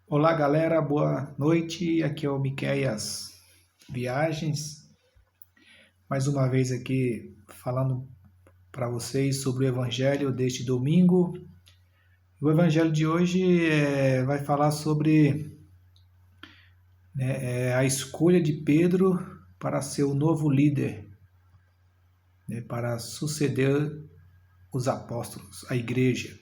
Olá, galera, boa noite. Aqui é o Miqueias Viagens. Mais uma vez aqui falando para vocês sobre o Evangelho deste domingo. O Evangelho de hoje vai falar sobre a escolha de Pedro para ser o novo líder, para suceder os apóstolos, a igreja.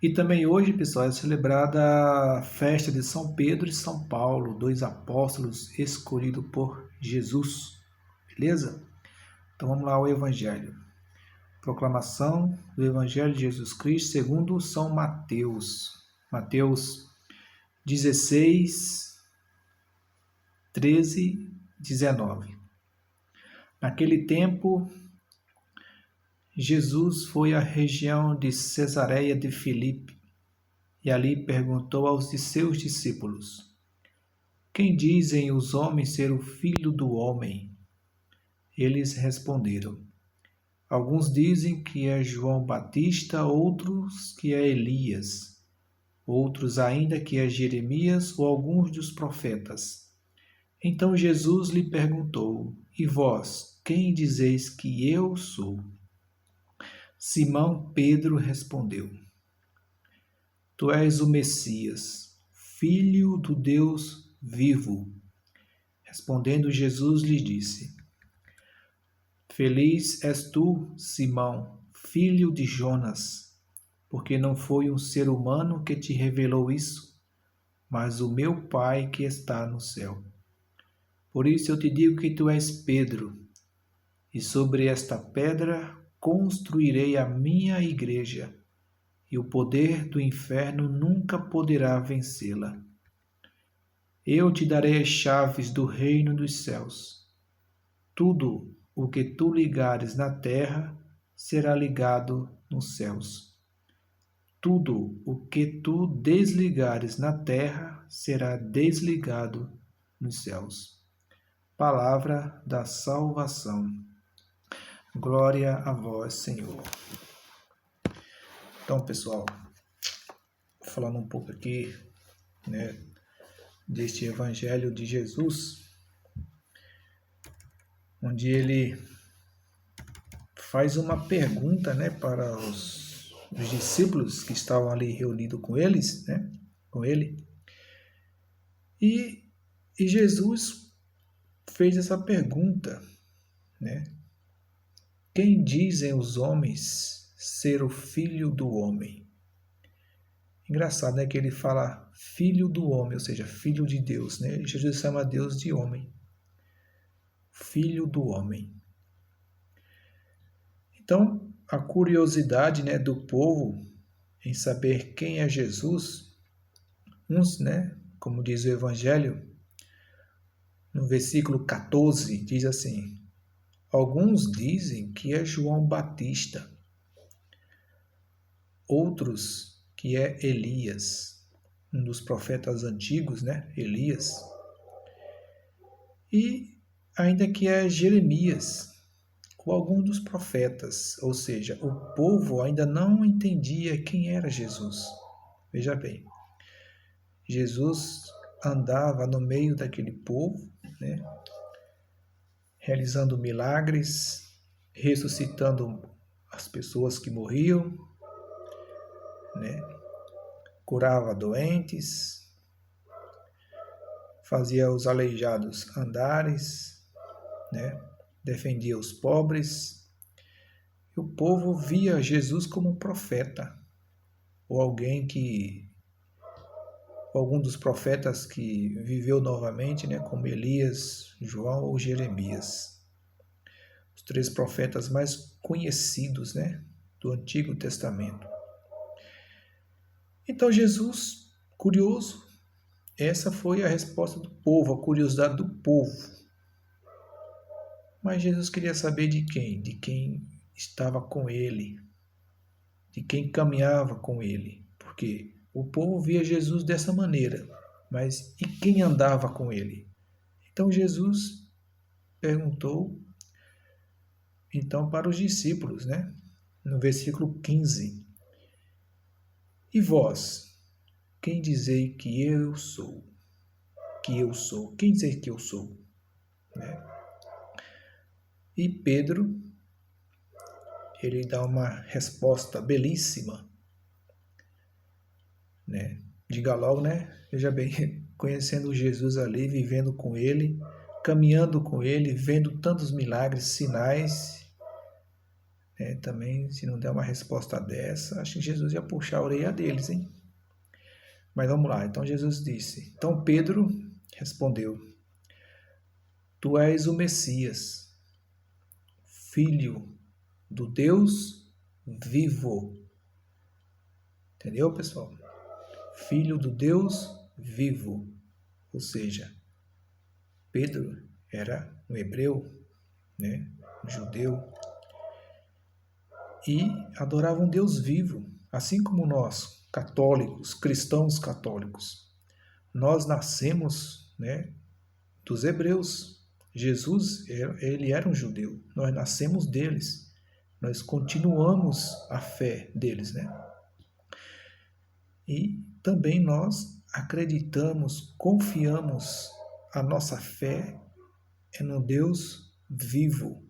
E também hoje, pessoal, é celebrada a festa de São Pedro e São Paulo, dois apóstolos escolhidos por Jesus. Beleza? Então vamos lá ao Evangelho. Proclamação do Evangelho de Jesus Cristo segundo São Mateus. Mateus 16, 13, 19. Naquele tempo, Jesus foi à região de Cesareia de Filipe e ali perguntou aos de seus discípulos: Quem dizem os homens ser o Filho do Homem? Eles responderam: Alguns dizem que é João Batista, outros que é Elias, outros ainda que é Jeremias ou alguns dos profetas. Então Jesus lhe perguntou: E vós, quem dizeis que eu sou? Simão Pedro respondeu: Tu és o Messias, filho do Deus vivo. Respondendo Jesus lhe disse: Feliz és tu, Simão, filho de Jonas, porque não foi um ser humano que te revelou isso, mas o meu Pai que está no céu. Por isso eu te digo que tu és Pedro, e sobre esta pedra construirei a minha igreja, e o poder do inferno nunca poderá vencê-la. Eu te darei as chaves do reino dos céus. Tudo o que tu ligares na terra será ligado nos céus. Tudo o que tu desligares na terra será desligado nos céus. Palavra da salvação. Glória a vós, Senhor. Então, pessoal, falando um pouco aqui, deste Evangelho de Jesus, onde ele faz uma pergunta, para os discípulos que estavam ali reunidos com eles, com ele. E Jesus fez essa pergunta, Quem dizem os homens ser o filho do homem? Engraçado, que ele fala filho do homem, ou seja, filho de Deus, Jesus chama Deus de homem. Filho do homem. Então, a curiosidade, do povo em saber quem é Jesus, uns, como diz o Evangelho, no versículo 14, diz assim: Alguns dizem que é João Batista, outros que é Elias, um dos profetas antigos, Elias, e ainda que é Jeremias, ou algum dos profetas, ou seja, o povo ainda não entendia quem era Jesus. Veja bem, Jesus andava no meio daquele povo, realizando milagres, ressuscitando as pessoas que morriam, curava doentes, fazia os aleijados andares, defendia os pobres. E o povo via Jesus como um profeta, ou algum dos profetas que viveu novamente, como Elias, João ou Jeremias. Os três profetas mais conhecidos, do Antigo Testamento. Então Jesus, curioso, essa foi a resposta do povo, a curiosidade do povo. Mas Jesus queria saber de quem? De quem estava com ele, de quem caminhava com ele. Porque o povo via Jesus dessa maneira, mas e quem andava com ele? Então Jesus perguntou para os discípulos, no versículo 15. E vós, quem dizei que eu sou? Que eu sou? Quem dizer que eu sou? Né? E Pedro, ele dá uma resposta belíssima, né? Diga logo, né? Veja bem, conhecendo Jesus ali, vivendo com ele, caminhando com ele, vendo tantos milagres, sinais, né? Também, se não der uma resposta dessa, acho que Jesus ia puxar a orelha deles, hein? Mas vamos lá. Então Jesus disse. Então Pedro respondeu: Tu és o Messias, filho do Deus vivo. Entendeu, pessoal? Filho do Deus vivo. Ou seja, Pedro era um hebreu, né? Um judeu, e adorava um Deus vivo, assim como nós, católicos, cristãos católicos. Nós nascemos, né, dos hebreus. Jesus, ele era um judeu. Nós nascemos deles. Nós continuamos a fé deles, né? E também nós acreditamos, confiamos, a nossa fé é no Deus vivo,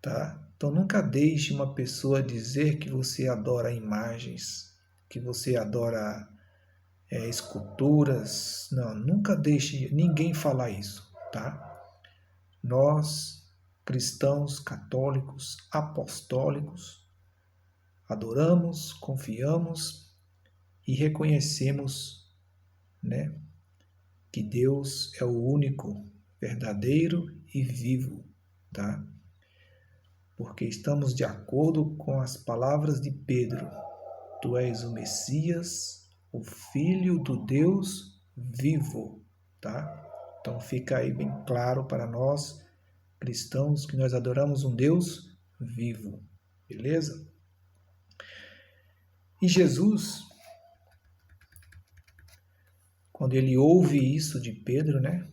tá? Então nunca deixe uma pessoa dizer que você adora imagens, que você adora esculturas. Não, nunca deixe ninguém falar isso, tá? Nós, cristãos, católicos, apostólicos, adoramos, confiamos e reconhecemos, né, que Deus é o único, verdadeiro e vivo, tá? Porque estamos de acordo com as palavras de Pedro. Tu és o Messias, o Filho do Deus vivo, tá? Então fica aí bem claro para nós, cristãos, que nós adoramos um Deus vivo, beleza? E Jesus, quando ele ouve isso de Pedro, né?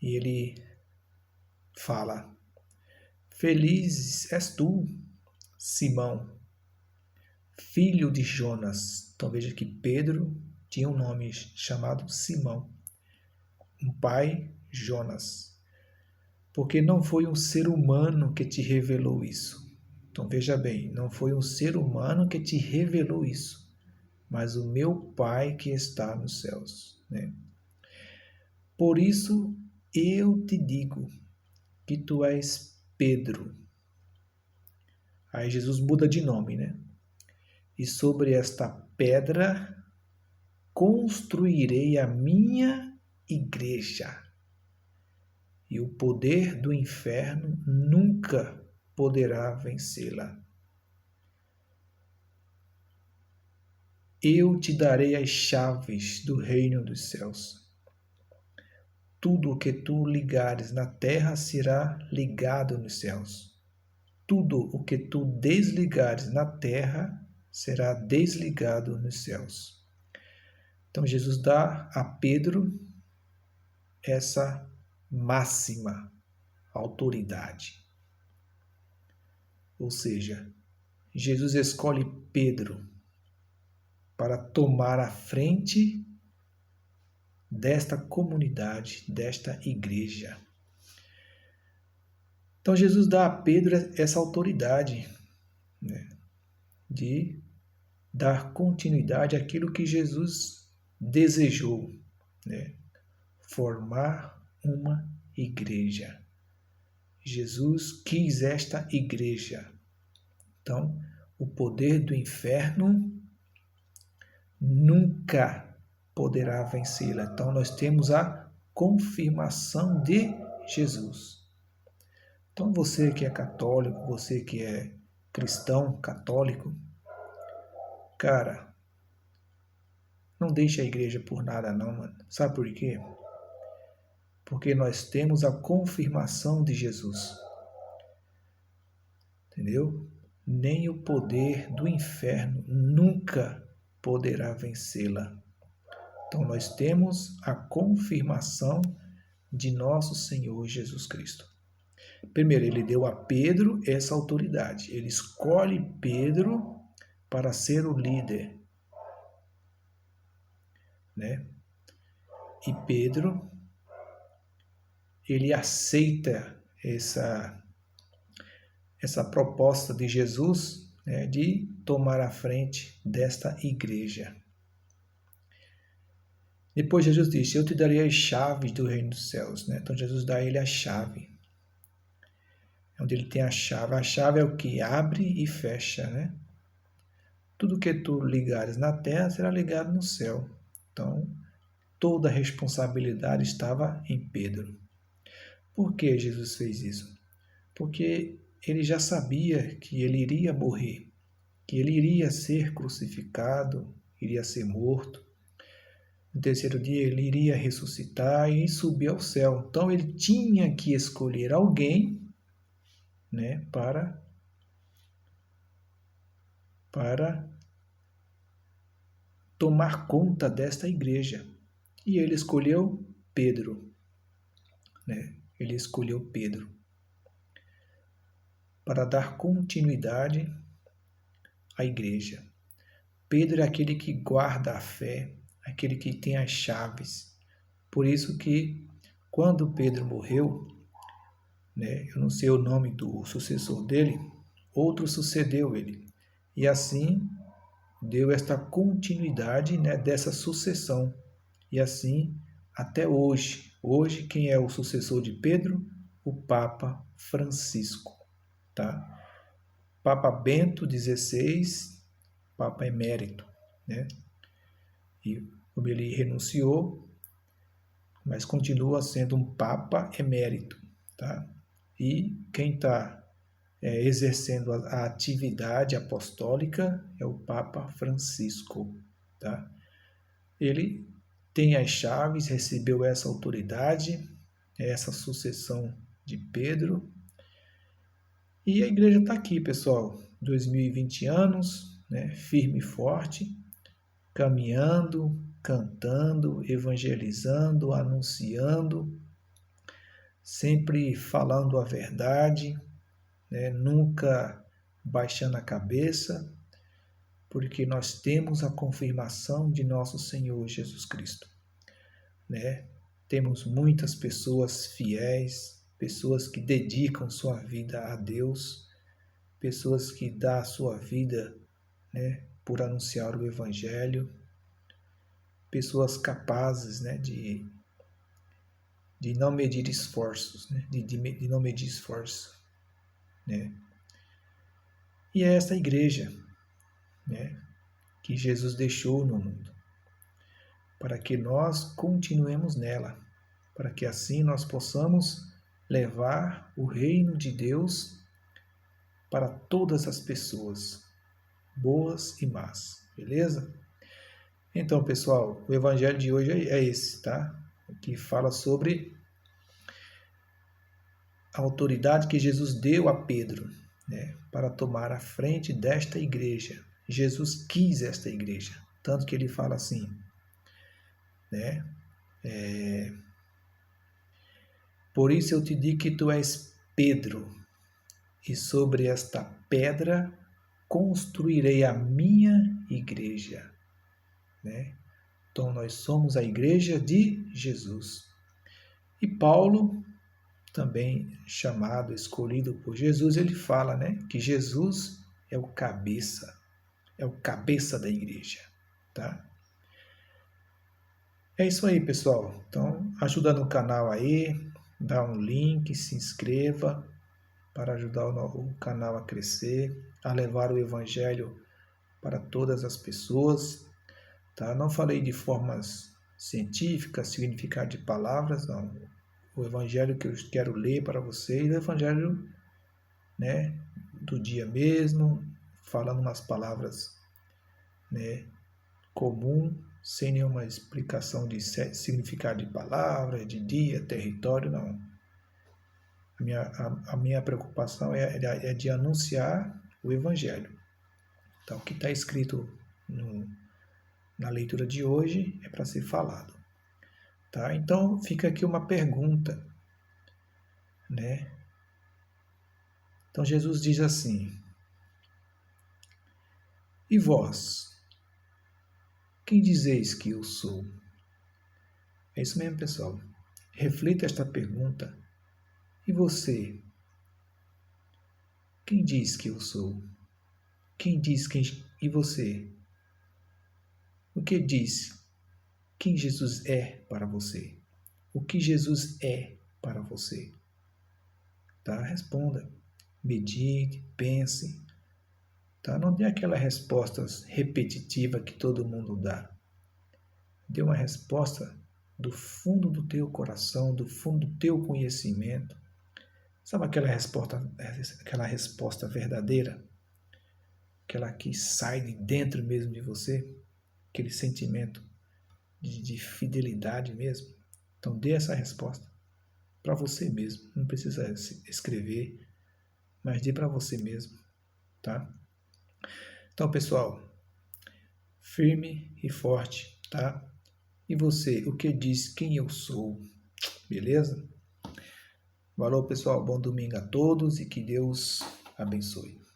E ele fala: Feliz és tu, Simão, filho de Jonas. Então veja que Pedro tinha um nome chamado Simão, um pai Jonas. Porque não foi um ser humano que te revelou isso. Então veja bem, não foi um ser humano que te revelou isso, mas o meu Pai que está nos céus, né? Por isso eu te digo que tu és Pedro. Aí Jesus muda de nome, né? E sobre esta pedra construirei a minha igreja. E o poder do inferno nunca poderá vencê-la. Eu te darei as chaves do reino dos céus. Tudo o que tu ligares na terra será ligado nos céus. Tudo o que tu desligares na terra será desligado nos céus. Então Jesus dá a Pedro essa máxima autoridade. Ou seja, Jesus escolhe Pedro para tomar a frente desta comunidade, desta igreja. Então Jesus dá a Pedro essa autoridade, né, de dar continuidade àquilo que Jesus desejou, né, formar uma igreja. Jesus quis esta igreja. Então, o poder do inferno nunca poderá vencê-la. Então, nós temos a confirmação de Jesus. Então, você que é católico, você que é cristão católico, cara, não deixe a igreja por nada não, mano. Sabe por quê? Porque nós temos a confirmação de Jesus. Entendeu? Nem o poder do inferno nunca poderá vencê-la. Então nós temos a confirmação de nosso Senhor Jesus Cristo. Primeiro, ele deu a Pedro essa autoridade. Ele escolhe Pedro para ser o líder. né? E Pedro, ele aceita essa proposta de Jesus, né, de tomar a frente desta igreja. Depois Jesus disse: eu te darei as chaves do reino dos céus, né? Então Jesus dá a ele a chave. Onde ele tem a chave. A chave é o que abre e fecha, né? Tudo que tu ligares na terra será ligado no céu. Então, toda a responsabilidade estava em Pedro. Por que Jesus fez isso? Porque ele já sabia que ele iria morrer, que ele iria ser crucificado, iria ser morto. No terceiro dia ele iria ressuscitar e subir ao céu. Então ele tinha que escolher alguém, né, para tomar conta desta igreja. E ele escolheu Pedro, né? Ele escolheu Pedro para dar continuidade à igreja. Pedro é aquele que guarda a fé, aquele que tem as chaves. Por isso que quando Pedro morreu, né, eu não sei o nome do sucessor dele, outro sucedeu ele. E assim deu esta continuidade, né, dessa sucessão. E assim até hoje. Hoje, quem é o sucessor de Pedro? O Papa Francisco. Tá? Papa Bento XVI, Papa Emérito. Né? E como ele renunciou, mas continua sendo um Papa Emérito. Tá? E quem está exercendo a atividade apostólica é o Papa Francisco. Tá? Ele tem as chaves, recebeu essa autoridade, essa sucessão de Pedro. E a igreja está aqui, pessoal, 2020 anos, né, firme e forte, caminhando, cantando, evangelizando, anunciando, sempre falando a verdade, né, nunca baixando a cabeça, porque nós temos a confirmação de nosso Senhor Jesus Cristo. Né? Temos muitas pessoas fiéis, pessoas que dedicam sua vida a Deus, pessoas que dão a sua vida, né, por anunciar o Evangelho, pessoas capazes, né, de não medir esforços, né, de não medir esforço. Né? E é essa igreja, né, que Jesus deixou no mundo, para que nós continuemos nela, para que assim nós possamos levar o reino de Deus para todas as pessoas, boas e más, beleza? Então, pessoal, o evangelho de hoje é esse, tá? Que fala sobre a autoridade que Jesus deu a Pedro, né, para tomar a frente desta igreja. Jesus quis esta igreja, tanto que ele fala assim, né? Por isso eu te digo que tu és Pedro, e sobre esta pedra construirei a minha igreja. Né? Então nós somos a igreja de Jesus. E Paulo, também chamado, escolhido por Jesus, ele fala, né, que Jesus é o cabeça da igreja. Tá? É isso aí, pessoal. Então ajuda no canal aí, dá um link, se inscreva, para ajudar o canal a crescer, a levar o Evangelho para todas as pessoas. Tá? Não falei de formas científicas, significado de palavras, não. O Evangelho que eu quero ler para vocês é o Evangelho, né, do dia mesmo, falando umas palavras, né, comum, sem nenhuma explicação de significado de palavras, de dia, território, não. A minha preocupação é de anunciar o Evangelho. Então, o que está escrito na leitura de hoje é para ser falado. Tá? Então, fica aqui uma pergunta. Né? Então, Jesus diz assim: e vós, quem dizeis que eu sou? É isso mesmo, pessoal. Reflita esta pergunta. E você? Quem diz que eu sou? Quem diz quem... E você? O que diz quem Jesus é para você? O que Jesus é para você? Tá? Responda. Medite, pense. Tá? Não dê aquela resposta repetitiva que todo mundo dá. Dê uma resposta do fundo do teu coração, do fundo do teu conhecimento. Sabe aquela resposta verdadeira? Aquela que sai de dentro mesmo de você? Aquele sentimento de fidelidade mesmo? Então dê essa resposta para você mesmo. Não precisa escrever, mas dê para você mesmo, tá? Então, pessoal, firme e forte, tá? E você, o que diz quem eu sou? Beleza? Valeu, pessoal. Bom domingo a todos e que Deus abençoe.